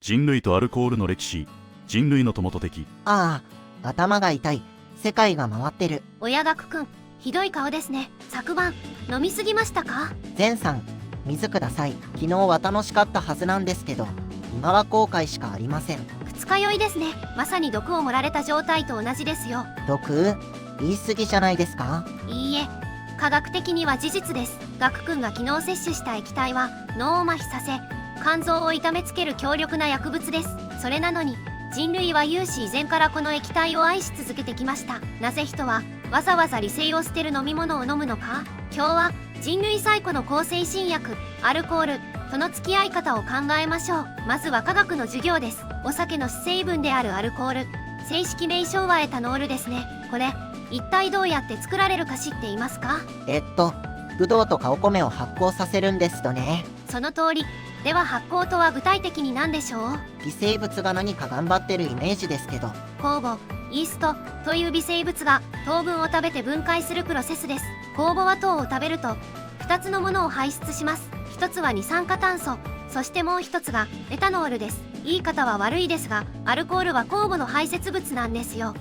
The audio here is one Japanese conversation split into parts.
人類とアルコールの歴史、人類の友と敵。ああ、頭が痛い。世界が回ってる。親学くん、ひどい顔ですね。昨晩、飲みすぎましたか？前さん、水ください。昨日は楽しかったはずなんですけど、今は後悔しかありません。二日酔いですね。まさに毒を盛られた状態と同じですよ。毒？言い過ぎじゃないですか？いいえ、科学的には事実です。学くんが昨日摂取した液体は脳を麻痺させ、肝臓を痛めつける強力な薬物です。それなのに人類は有史以前からこの液体を愛し続けてきました。なぜ人はわざわざ理性を捨てる飲み物を飲むのか？今日は人類最古の抗精神薬アルコールとの付き合い方を考えましょう。まずは科学の授業です。お酒の主成分であるアルコール、正式名称はエタノールですね。これ一体どうやって作られるか知っていますか？ブドウとかお米を発酵させるんですとね。その通り。では発酵とは具体的に何でしょう？微生物が何か頑張ってるイメージですけど。酵母、イーストという微生物が糖分を食べて分解するプロセスです。酵母は糖を食べると2つのものを排出します。1つは二酸化炭素、そしてもう1つがエタノールです。言い方は悪いですが、アルコールは酵母の排泄物なんですよ。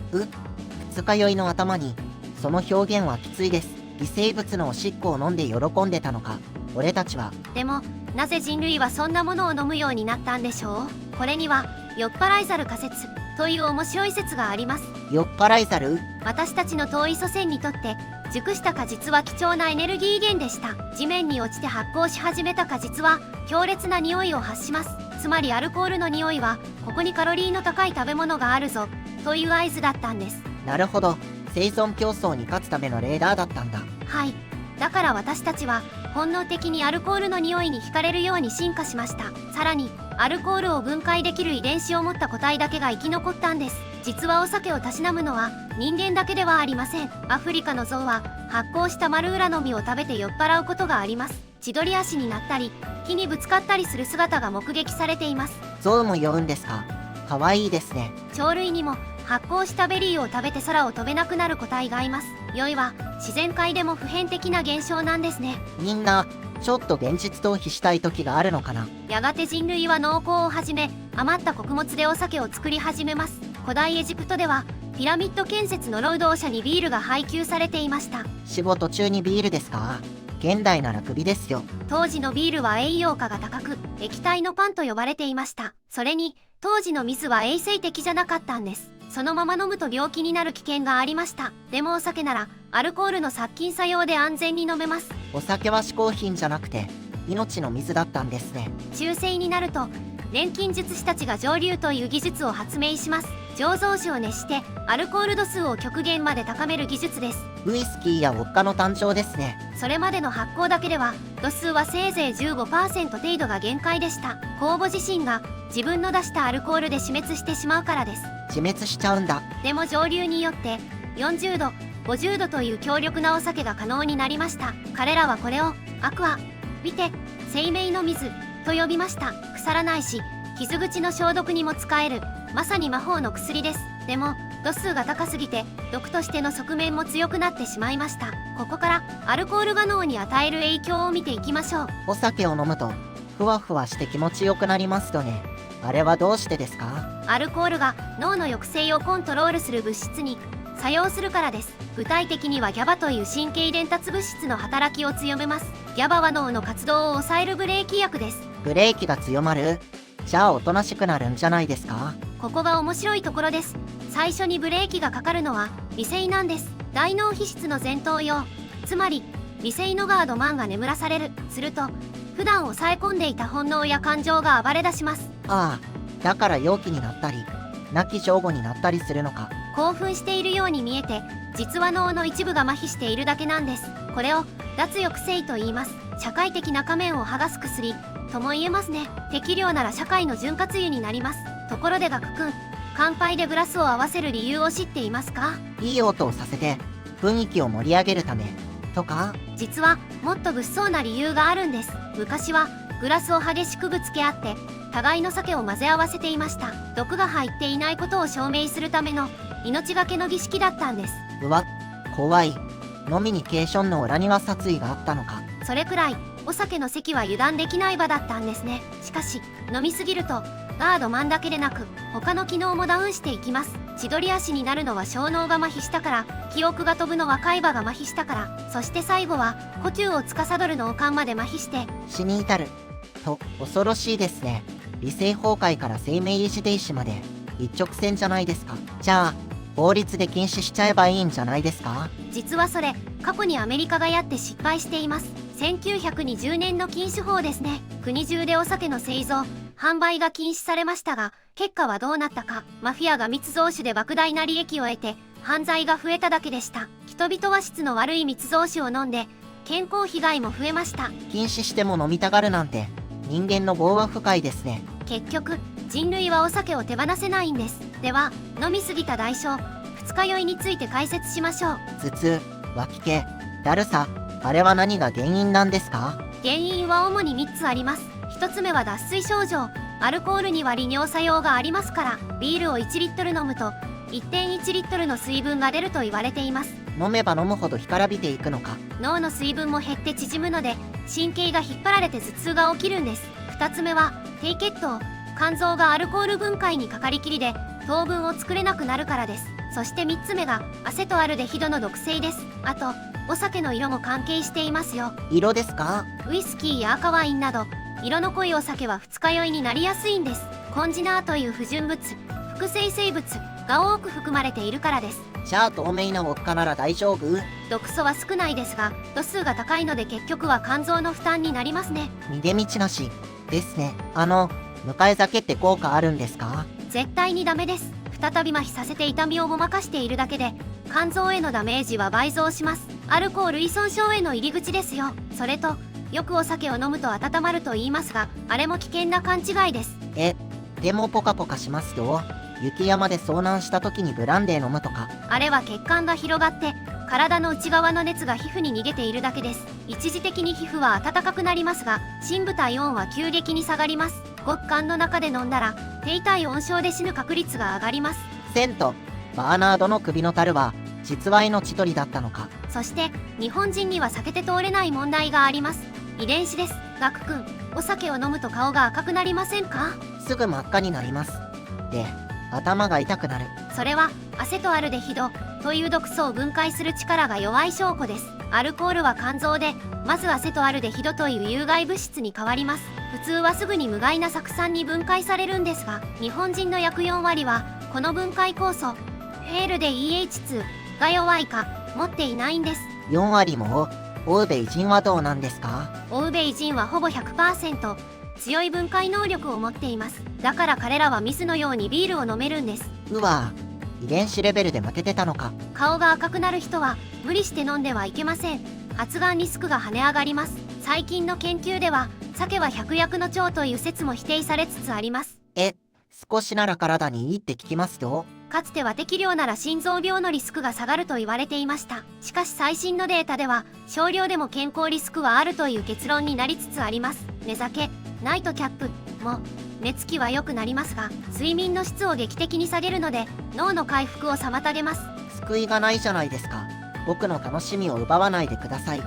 二日酔いの頭に、その表現はきついです。微生物のおしっこを飲んで喜んでたのか、俺たちは。でもなぜ人類はそんなものを飲むようになったんでしょう？これには酔っ払い猿仮説という面白い説があります。酔っ払い猿？私たちの遠い祖先にとって熟した果実は貴重なエネルギー源でした。地面に落ちて発酵し始めた果実は強烈な匂いを発します。つまりアルコールの匂いはここにカロリーの高い食べ物があるぞという合図だったんです。なるほど、生存競争に勝つためのレーダーだったんだ。はい。だから私たちは本能的にアルコールの匂いに惹かれるように進化しました。さらにアルコールを分解できる遺伝子を持った個体だけが生き残ったんです。実はお酒をたしなむのは人間だけではありません。アフリカのゾウは発酵したマルウラの実を食べて酔っ払うことがあります。千鳥足になったり木にぶつかったりする姿が目撃されています。ゾウも酔うんですか？かわいいですね。鳥類にも発酵したベリーを食べて空を飛べなくなる個体がいます。酔いは自然界でも普遍的な現象なんですね。みんなちょっと現実逃避したい時があるのかな。やがて人類は農耕を始め、余った穀物でお酒を作り始めます。古代エジプトではピラミッド建設の労働者にビールが配給されていました。仕事中にビールですか？現代ならクビですよ。当時のビールは栄養価が高く、液体のパンと呼ばれていました。それに当時の水は衛生的じゃなかったんです。そのまま飲むと病気になる危険がありました。でもお酒ならアルコールの殺菌作用で安全に飲めます。お酒は嗜好品じゃなくて命の水だったんですね。中世になると錬金術師たちが蒸留という技術を発明します。醸造酒を熱してアルコール度数を極限まで高める技術です。ウイスキーやウォッカの誕生ですね。それまでの発酵だけでは度数はせいぜい 15% 程度が限界でした。酵母自身が自分の出したアルコールで死滅してしまうからです。自滅しちゃうんだ。でも蒸留によって40度50度という強力なお酒が可能になりました。彼らはこれをアクアビテ生命の水と呼びました。腐らないし傷口の消毒にも使えるまさに魔法の薬です。でも度数が高すぎて毒としての側面も強くなってしまいました。ここからアルコールが脳に与える影響を見ていきましょう。お酒を飲むとふわふわして気持ちよくなりますとね。あれはどうしてですか？アルコールが脳の抑制をコントロールする物質に作用するからです。具体的には GABA という神経伝達物質の働きを強めます。 GABA は脳の活動を抑えるブレーキ薬です。ブレーキが強まる？じゃあおとなしくなるんじゃないですか？ここが面白いところです。最初にブレーキがかかるのは微細なんです。大脳皮質の前頭葉、つまり微細のガードマンが眠らされる。すると普段抑え込んでいた本能や感情が暴れ出します。ああ、だから陽気になったり泣き上手になったりするのか。興奮しているように見えて実は脳の一部が麻痺しているだけなんです。これを脱抑制と言います。社会的な仮面を剥がす薬とも言えますね。適量なら社会の潤滑油になります。ところでガク君、乾杯でグラスを合わせる理由を知っていますか？いい音をさせて雰囲気を盛り上げるためとか？実はもっと物騒な理由があるんです。昔はグラスを激しくぶつけ合って互いの酒を混ぜ合わせていました。毒が入っていないことを証明するための命がけの儀式だったんです。うわ、怖い。ノミニケーションの裏には殺意があったのか。それくらいお酒の席は油断できない場だったんですね。しかし飲みすぎるとガードマンだけでなく他の機能もダウンしていきます。千鳥足になるのは小脳が麻痺したから、記憶が飛ぶのは海馬が麻痺したから、そして最後は呼吸を司る脳幹まで麻痺して死に至る。と、恐ろしいですね。理性崩壊から生命維持停止まで一直線じゃないですか。じゃあ法律で禁止しちゃえばいいんじゃないですか。実はそれ過去にアメリカがやって失敗しています。1920年の禁酒法ですね。国中でお酒の製造販売が禁止されましたが、結果はどうなったか。マフィアが密造酒で莫大な利益を得て犯罪が増えただけでした。人々は質の悪い密造酒を飲んで健康被害も増えました。禁止しても飲みたがるなんて人間の業は深いですね。結局人類はお酒を手放せないんです。では飲み過ぎた代償、二日酔いについて解説しましょう。頭痛、吐き気、だるさ、あれは何が原因なんですか？原因は主に3つあります。1つ目は脱水症状。アルコールには利尿作用がありますから、ビールを1リットル飲むと 1.1 リットルの水分が出ると言われています。飲めば飲むほど干からびていくのか。脳の水分も減って縮むので神経が引っ張られて頭痛が起きるんです。2つ目は低血糖。肝臓がアルコール分解にかかりきりで糖分を作れなくなるからです。そして3つ目がアセトアルデヒドの毒性です。あとお酒の色も関係していますよ。色ですか？ウイスキーや赤ワインなど色の濃いお酒は二日酔いになりやすいんです。コンジナーという不純物、複製生物が多く含まれているからです。じゃあ透明なウォッカなら大丈夫？毒素は少ないですが度数が高いので結局は肝臓の負担になりますね。逃げ道なしですね。迎え酒って効果あるんですか？絶対にダメです。再び麻痺させて痛みをごまかしているだけで肝臓へのダメージは倍増します。アルコール依存症への入り口ですよ。それとよくお酒を飲むと温まると言いますが、あれも危険な勘違いです。でもポカポカしますよ。雪山で遭難した時にブランデー飲むとか。あれは血管が広がって体の内側の熱が皮膚に逃げているだけです。一時的に皮膚は暖かくなりますが深部体温は急激に下がります。極寒の中で飲んだら低体温症で死ぬ確率が上がります。セント、バーナードの首の樽は実は命取りだったのか。そして日本人には避けて通れない問題があります。遺伝子です。ガク君、お酒を飲むと顔が赤くなりませんか？すぐ真っ赤になります。で、頭が痛くなる。それはアセトアルデヒドという毒素を分解する力が弱い証拠です。アルコールは肝臓でまずアセトアルデヒドという有害物質に変わります。普通はすぐに無害な酢酸に分解されるんですが、日本人の約4割はこの分解酵素フェールで EH2 が弱いか持っていないんです。4割も？欧米人はどうなんですか？欧米人はほぼ 100% 強い分解能力を持っています。だから彼らは水のようにビールを飲めるんです。うわ、遺伝子レベルで負けてたのか。顔が赤くなる人は無理して飲んではいけません。発がんリスクが跳ね上がります。最近の研究では酒は百薬の長という説も否定されつつあります。少しなら体にいいって聞きますよ。かつては適量なら心臓病のリスクが下がると言われていました。しかし最新のデータでは少量でも健康リスクはあるという結論になりつつあります。寝酒、ナイトキャップも寝つきは良くなりますが睡眠の質を劇的に下げるので脳の回復を妨げます。救いがないじゃないですか。僕の楽しみを奪わないでください。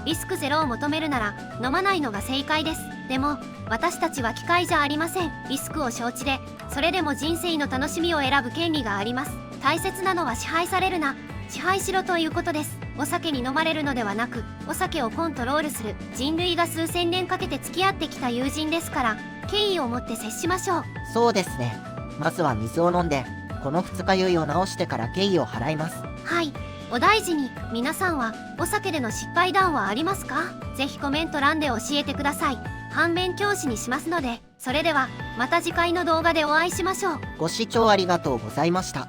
リスクゼロを求めるなら飲まないのが正解です。でも私たちは機械じゃありません。リスクを承知でそれでも人生の楽しみを選ぶ権利があります。大切なのは支配されるな、支配しろということです。お酒に飲まれるのではなくお酒をコントロールする。人類が数千年かけて付き合ってきた友人ですから敬意を持って接しましょう。そうですね。まずは水を飲んでこの二日酔いを治してから敬意を払います。はい、お大事に。皆さんはお酒での失敗談はありますか？ぜひコメント欄で教えてください。反面教師にしますので。それではまた次回の動画でお会いしましょう。ご視聴ありがとうございました。